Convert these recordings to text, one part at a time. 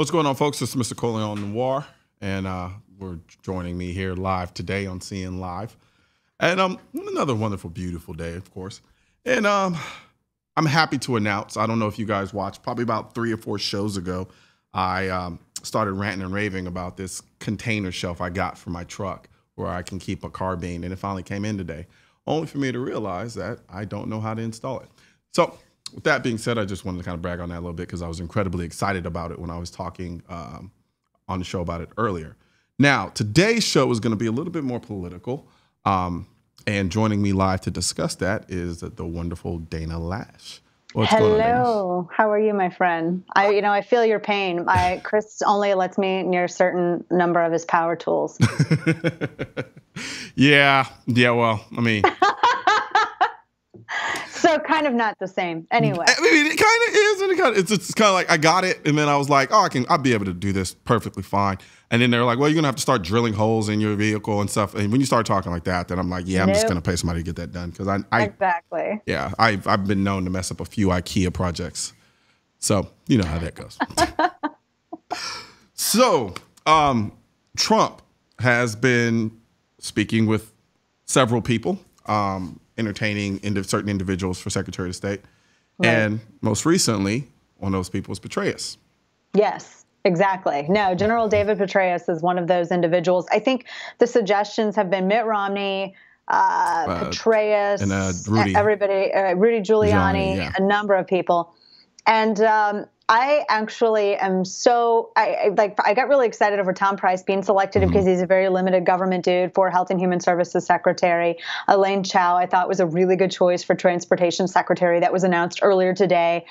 What's going on, folks? This is Mr. Colion Noir, and we're joining me here live today on CN Live. And another wonderful, beautiful day, of course. And I'm happy to announce, I don't know if you guys watched, probably about 3 or 4 shows ago, I started ranting and raving about this container shelf I got for my truck where I can keep a carbine, and it finally came in today, only for me to realize that I don't know how to install it. So with that being said, I just wanted to kind of brag on that a little bit because I was incredibly excited about it when I was talking on the show about it earlier. Now, today's show is going to be a little bit more political, and joining me live to discuss that is the wonderful Dana Loesch. What's going on, Hello. How are you, my friend? I feel your pain. Chris only lets me near a certain number of his power tools. Yeah. Well, I mean. So kind of not the same. Anyway. I mean, it kind of is, and it's kind of like I got it, and then I was like, oh, I'll be able to do this perfectly fine. And then they're like, well, you're gonna have to start drilling holes in your vehicle and stuff. And when you start talking like that, then I'm like, yeah, I'm just gonna pay somebody to get that done because Exactly. Yeah, I've been known to mess up a few IKEA projects, so you know how that goes. So, Trump has been speaking with several people. Entertaining certain individuals for Secretary of State. Right. And most recently, one of those people is Petraeus. Yes, exactly. No, General David Petraeus is one of those individuals. I think the suggestions have been Mitt Romney, Petraeus, and everybody, Rudy Giuliani, yeah. A number of people. And I actually am I got really excited over Tom Price being selected because he's a very limited government dude for Health and Human Services Secretary. Elaine Chao, I thought was a really good choice for Transportation Secretary. That was announced earlier today.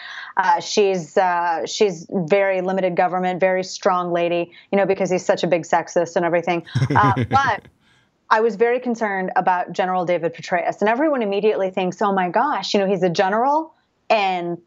She's very limited government, very strong lady, because he's such a big sexist and everything. But I was very concerned about General David Petraeus, and everyone immediately thinks, oh my gosh, he's a general and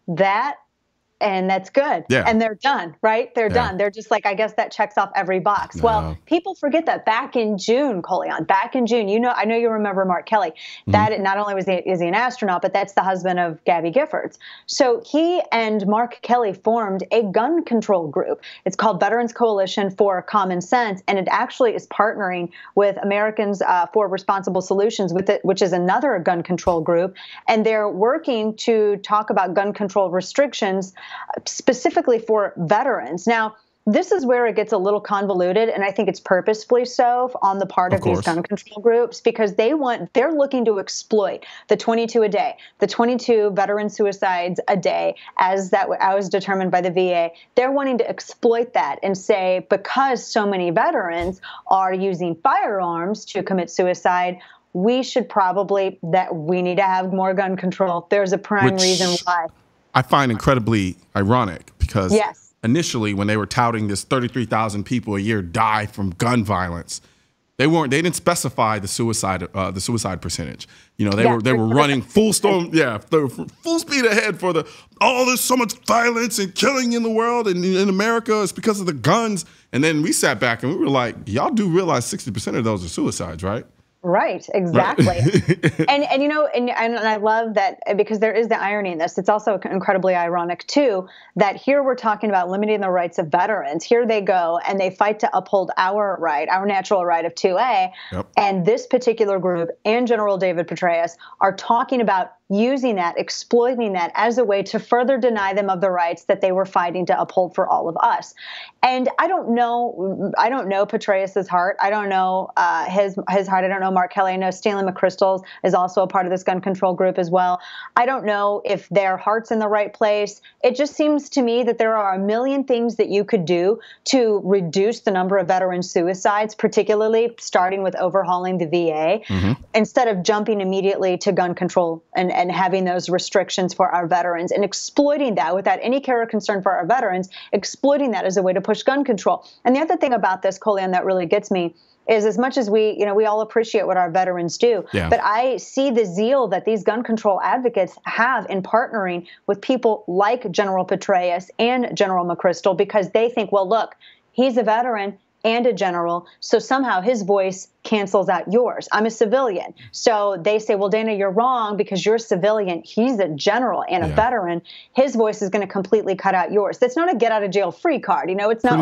that's good. Yeah. And they're done, right? They're done. They're just like, I guess that checks off every box. No. Well, people forget that back in June, Colion, I know you remember Mark Kelly. That not only is he an astronaut, but that's the husband of Gabby Giffords. So he and Mark Kelly formed a gun control group. It's called Veterans Coalition for Common Sense, and it actually is partnering with Americans for Responsible Solutions, which is another gun control group. And they're working to talk about gun control restrictions specifically for veterans. Now, this is where it gets a little convoluted, and I think it's purposefully so on the part of these gun control groups because they're looking to exploit the 22 a day, the 22 veteran suicides a day as determined by the VA. They're wanting to exploit that and say because so many veterans are using firearms to commit suicide, we need to have more gun control. There's a prime reason why. I find incredibly ironic because initially when they were touting this 33,000 people a year die from gun violence, they didn't specify the suicide percentage. They were running full speed ahead for there's so much violence and killing in the world and in America, it's because of the guns. And then we sat back and we were like, y'all do realize 60% of those are suicides, right? Right, exactly. Right. And I love that because there is the irony in this. It's also incredibly ironic, too, that here we're talking about limiting the rights of veterans. Here they go and they fight to uphold our natural right of 2A. Yep. And this particular group and General David Petraeus are talking about using that, exploiting that as a way to further deny them of the rights that they were fighting to uphold for all of us. And I don't know Petraeus's heart. I don't know his heart. I don't know Mark Kelly. I know Stanley McChrystal is also a part of this gun control group as well. I don't know if their heart's in the right place. It just seems to me that there are a million things that you could do to reduce the number of veteran suicides, particularly starting with overhauling the VA, instead of jumping immediately to gun control and having those restrictions for our veterans and exploiting that without any care or concern for our veterans, exploiting that as a way to push gun control. And the other thing about this, Colion, that really gets me is as much as we all appreciate what our veterans do, but I see the zeal that these gun control advocates have in partnering with people like General Petraeus and General McChrystal because they think, well, look, he's a veteran and a general, so somehow his voice cancels out yours. I'm a civilian. So they say, well, Dana, you're wrong because you're a civilian. He's a general and a veteran. His voice is going to completely cut out yours. That's not a get out of jail free card. It's not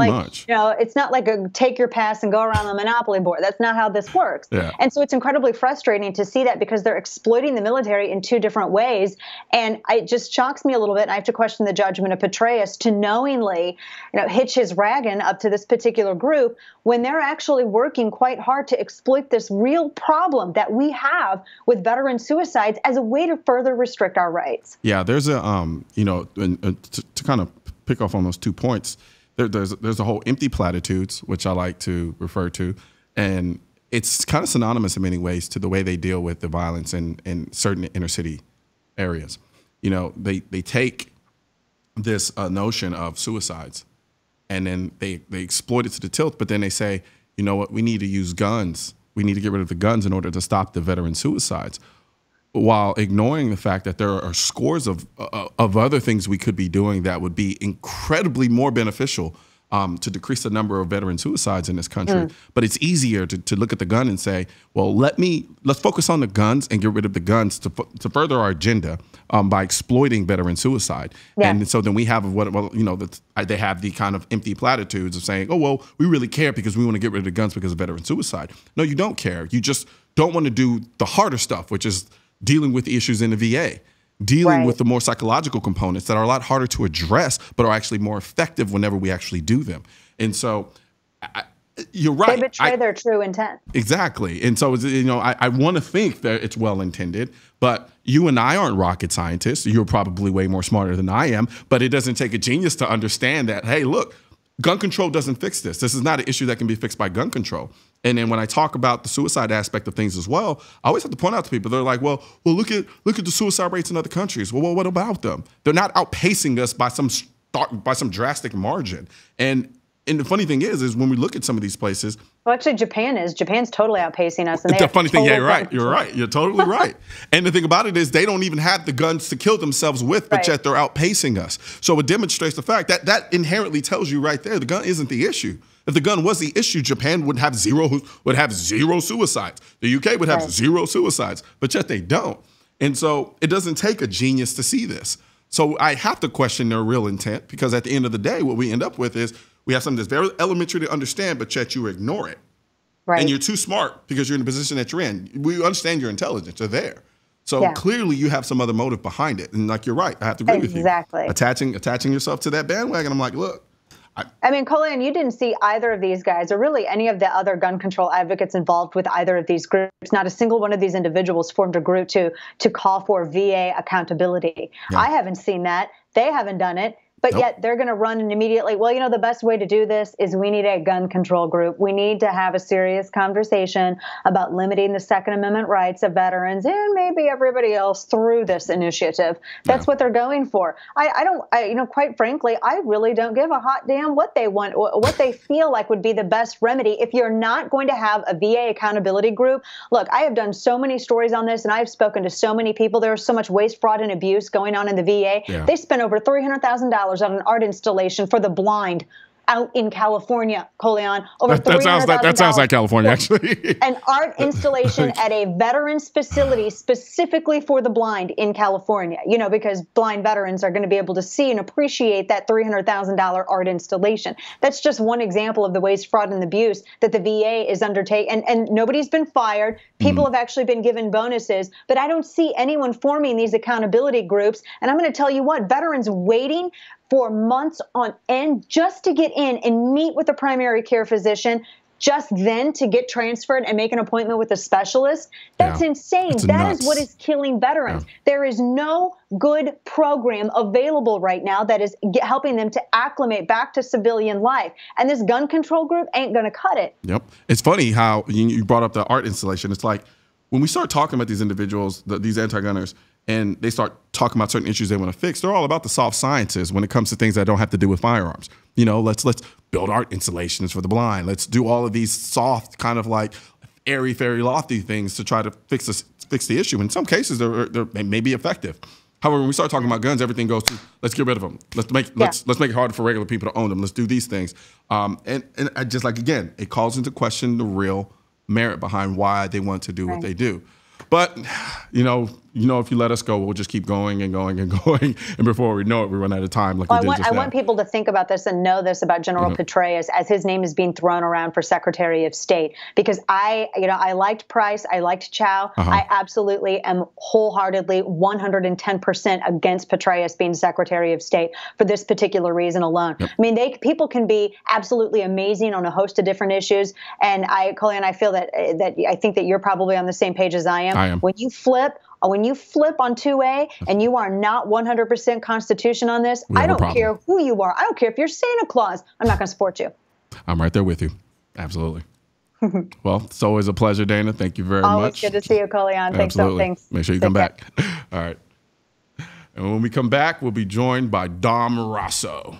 it's not like a take your pass and go around the Monopoly board. That's not how this works. And so it's incredibly frustrating to see that because they're exploiting the military in two different ways. And it just shocks me a little bit. And I have to question the judgment of Petraeus to knowingly, hitch his wagon up to this particular group when they're actually working quite hard to exploit this real problem that we have with veteran suicides as a way to further restrict our rights. Yeah, there's a, to kind of pick off on those 2 points, there's a whole empty platitudes, which I like to refer to, and it's kind of synonymous in many ways to the way they deal with the violence in certain inner city areas. They take this notion of suicides, and then they exploit it to the tilt, but then they say, you know what, we need to use guns. We need to get rid of the guns in order to stop the veteran suicides, while ignoring the fact that there are scores of other things we could be doing that would be incredibly more beneficial to decrease the number of veteran suicides in this country. But it's easier to look at the gun and say, well, let's focus on the guns and get rid of the guns to further our agenda by exploiting veteran suicide. And so then we have they have the kind of empty platitudes of saying, oh, well, we really care because we want to get rid of the guns because of veteran suicide. No, you don't care. You just don't want to do the harder stuff, which is dealing with the issues in the VA. Dealing with the more psychological components that are a lot harder to address, but are actually more effective whenever we actually do them. And so you're right. They betray their true intent. Exactly. And so, I want to think that it's well-intended, but you and I aren't rocket scientists. You're probably way more smarter than I am, but it doesn't take a genius to understand that, hey, look, gun control doesn't fix this. This is not an issue that can be fixed by gun control. And then when I talk about the suicide aspect of things as well, I always have to point out to people, they're like, well, look at the suicide rates in other countries. Well, what about them? They're not outpacing us by some drastic margin. And the funny thing is when we look at some of these places. Well, actually, Japan's totally outpacing us. And the funny thing, you're right. You're totally right. And the thing about it is they don't even have the guns to kill themselves with, but yet they're outpacing us. So it demonstrates the fact that inherently tells you right there, the gun isn't the issue. If the gun was the issue, Japan would have zero suicides. The UK would have zero suicides, but yet they don't. And so it doesn't take a genius to see this. So I have to question their real intent, because at the end of the day, what we end up with is we have something that's very elementary to understand, but yet you ignore it. And you're too smart because you're in the position that you're in. We understand your intelligence. You're there. So clearly you have some other motive behind it. And you're right. I have to agree with you. Exactly. Attaching yourself to that bandwagon. I'm like, look. I mean, Colion, you didn't see either of these guys or really any of the other gun control advocates involved with either of these groups. Not a single one of these individuals formed a group to call for VA accountability. I haven't seen that. They haven't done it. But yet they're going to run and immediately, well, the best way to do this is we need a gun control group. We need to have a serious conversation about limiting the Second Amendment rights of veterans and maybe everybody else through this initiative. That's what they're going for. Quite frankly, I really don't give a hot damn what they want, what they feel like would be the best remedy. If you're not going to have a VA accountability group, look, I have done so many stories on this and I've spoken to so many people. There's so much waste, fraud, and abuse going on in the VA. They spent over $300,000 on an art installation for the blind out in California, Colion. Over that sounds like California, actually. An art installation at a veterans facility specifically for the blind in California, because blind veterans are going to be able to see and appreciate that $300,000 art installation. That's just one example of the waste, fraud, and abuse that the VA is undertaking. And nobody's been fired. People have actually been given bonuses, but I don't see anyone forming these accountability groups. And I'm going to tell you what, veterans waiting for months on end just to get in and meet with a primary care physician, just then to get transferred and make an appointment with a specialist. That's insane. That is what is killing veterans. There is no good program available right now that is helping them to acclimate back to civilian life. And this gun control group ain't going to cut it. It's funny how you brought up the art installation. It's like when we start talking about these individuals, these anti-gunners, and they start talking about certain issues they want to fix, they're all about the soft sciences when it comes to things that don't have to do with firearms. Let's build art installations for the blind. Let's do all of these soft, kind of like airy, fairy, lofty things to try to fix the issue. In some cases, they may be effective. However, when we start talking about guns, everything goes to let's get rid of them. Let's make it harder for regular people to own them. Let's do these things. And I just again, it calls into question the real merit behind why they want to do what they do. But, you know, if you let us go, we'll just keep going and going and going. And before we know it, we run out of time. Like I want people to think about this and know this about General Petraeus as his name is being thrown around for Secretary of State. Because I liked Price. I liked Chow. I absolutely am wholeheartedly 110% against Petraeus being Secretary of State for this particular reason alone. I mean, people can be absolutely amazing on a host of different issues. And Colion, I feel that I think that you're probably on the same page as I am. When you flip on 2A and you are not 100% Constitution on this, I don't care who you are. I don't care if you're Santa Claus. I'm not going to support you. I'm right there with you. Absolutely. Well, it's always a pleasure, Dana. Thank you very much. Always good to see you, Colion. Thanks. Make sure you come back. All right. And when we come back, we'll be joined by Dom Rosso.